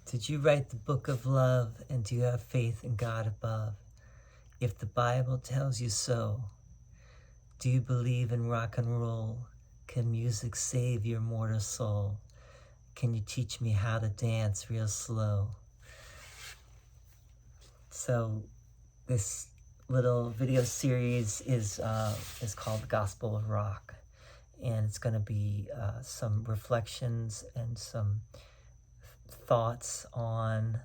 Did you write the book of love, and do you have faith in God above? If the Bible tells you so, do you believe in rock and roll? Can music save your mortal soul? Can you teach me how to dance real slow? So this little video series is called Gospel of Rock, and it's going to be some reflections and some thoughts on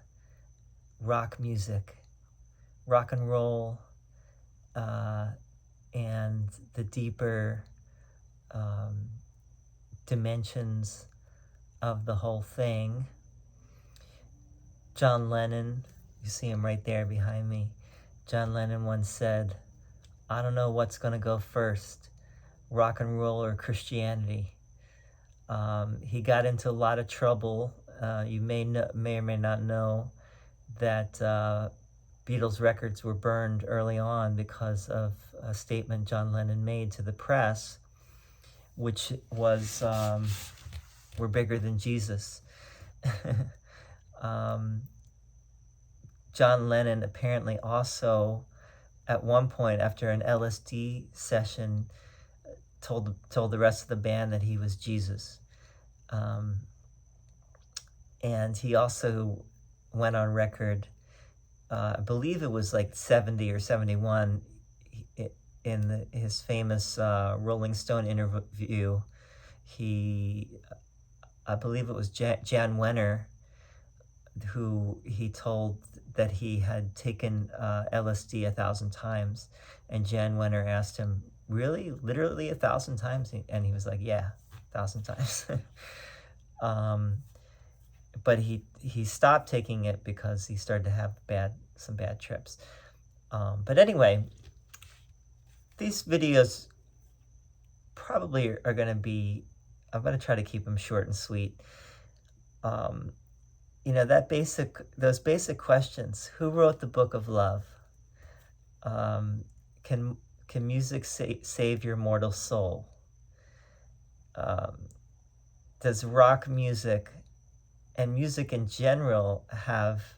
rock music, rock and roll, and the deeper dimensions of the whole thing. John Lennon, you see him right there behind me. John Lennon once said, "I don't know what's going to go first, rock and roll or Christianity." He got into a lot of trouble. You may or may not know that Beatles records were burned early on because of a statement John Lennon made to the press, which was, "We're bigger than Jesus." John Lennon apparently also, at one point after an LSD session, told the rest of the band that he was Jesus. And he also went on record, I believe it was like 70 or 71, in his famous Rolling Stone interview. I believe it was Jan Wenner, who he told that he had taken LSD 1,000 times, and Jan Wenner asked him, "Really, literally 1,000 times?" And he was like, "Yeah, 1,000 times." But he stopped taking it because he started to have some bad trips. But anyway, these videos probably are going to be, I'm going to try to keep them short and sweet. Those basic questions: who wrote the book of love? Can music save your mortal soul? Does rock music and music in general have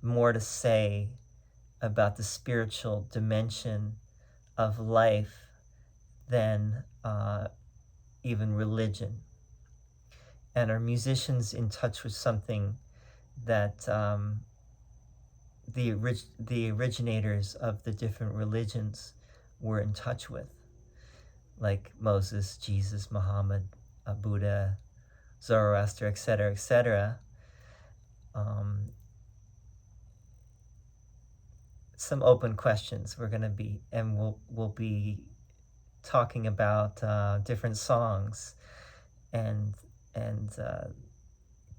more to say about the spiritual dimension of life than even religion? And are musicians in touch with something that the originators of the different religions were in touch with, like Moses, Jesus, Muhammad, Buddha, Zoroaster, etc., etc.? Some open questions we're going to be, and we'll be talking about different songs and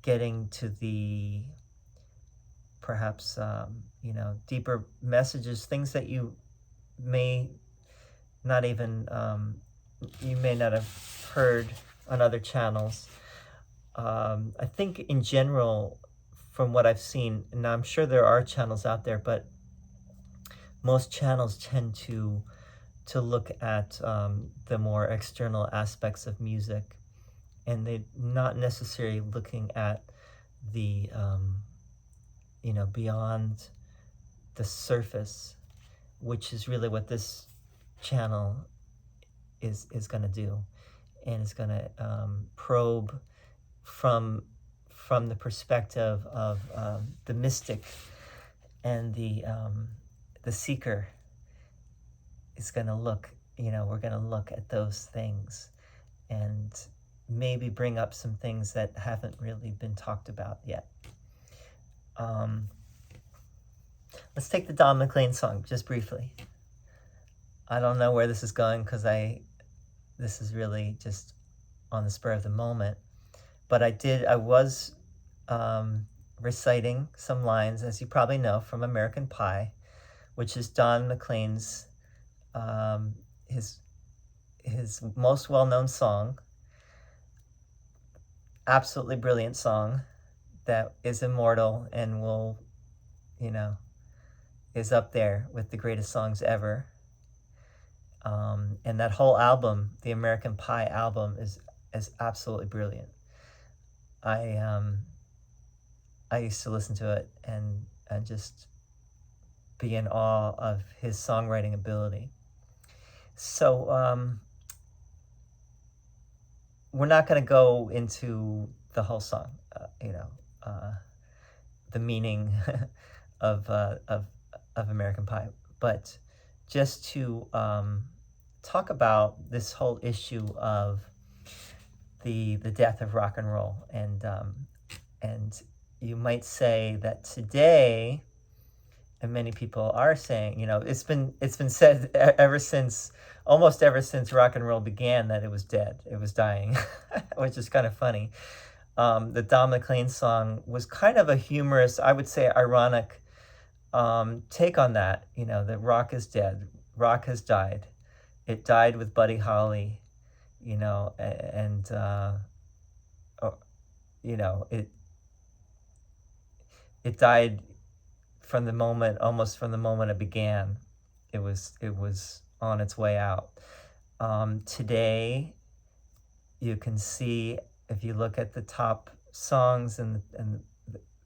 getting to the perhaps deeper messages, things that you may not even have heard on other channels. I think in general, from what I've seen, and I'm sure there are channels out there, but most channels tend to look at the more external aspects of music, and they're not necessarily looking at the beyond the surface, which is really what this channel is going to do, and it's going to probe from the perspective of the mystic and the seeker. Is going to look, we're going to look at those things and maybe bring up some things that haven't really been talked about yet. Let's take the Don Maclean song just briefly. I don't know where this is going because this is really just on the spur of the moment. But I was reciting some lines, as you probably know, from American Pie, which is Don Maclean's his most well-known song, absolutely brilliant song that is immortal and will, is up there with the greatest songs ever. And that whole album, the American Pie album, is absolutely brilliant. I used to listen to it and just be in awe of his songwriting ability. So we're not going to go into the whole song, the meaning of American Pie, but just to talk about this whole issue of the death of rock and roll, and you might say that today, and many people are saying, it's been said almost ever since rock and roll began, that it was dead, it was dying, which is kind of funny. The Don Maclean song was kind of a humorous, I would say ironic, take on that. That rock is dead, rock has died. It died with Buddy Holly, and it died almost from the moment it began. It was on its way out. Today, you can see, if you look at the top songs and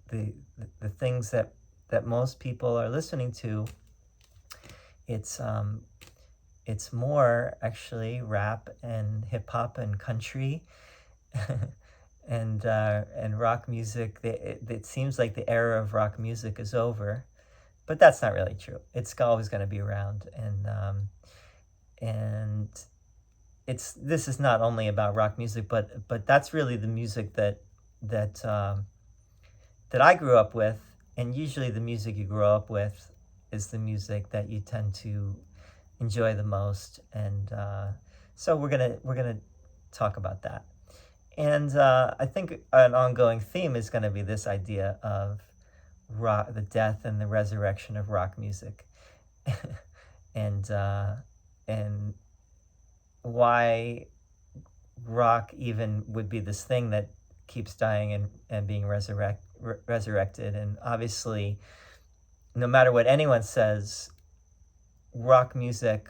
the things that most people are listening to, it's more actually rap and hip hop and country and rock music. It seems like the era of rock music is over, but that's not really true. It's always going to be around, and this is not only about rock music, but that's really the music that I grew up with, and usually the music you grow up with is the music that you tend to enjoy the most, and so we're gonna talk about that. And I think an ongoing theme is going to be this idea of rock, the death and the resurrection of rock music, and why rock even would be this thing that keeps dying and being resurrected. And obviously, no matter what anyone says, rock music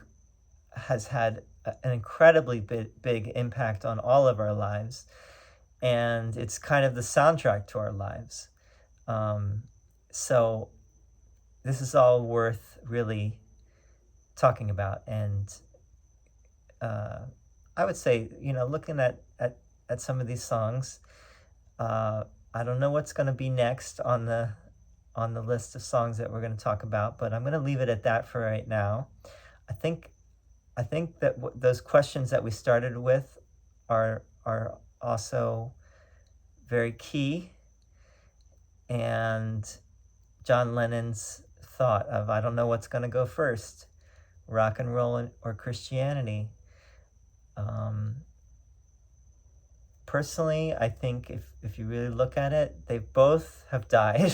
has had an incredibly big impact on all of our lives, and it's kind of the soundtrack to our lives. So this is all worth really talking about, and I would say, looking at some of these songs, I don't know what's going to be next on the list of songs that we're going to talk about, but I'm going to leave it at that for right now. I think that those questions that we started with are also very key, and John Lennon's thought of, I don't know what's going to go first, rock and roll or Christianity. Personally, I think if you really look at it, they both have died.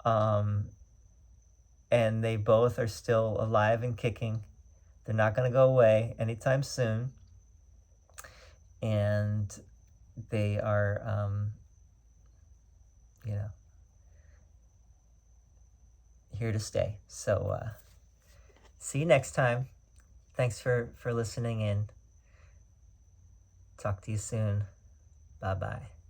And they both are still alive and kicking. They're not going to go away anytime soon. And they are, here to stay. So see you next time. Thanks for listening in. Talk to you soon. Bye-bye.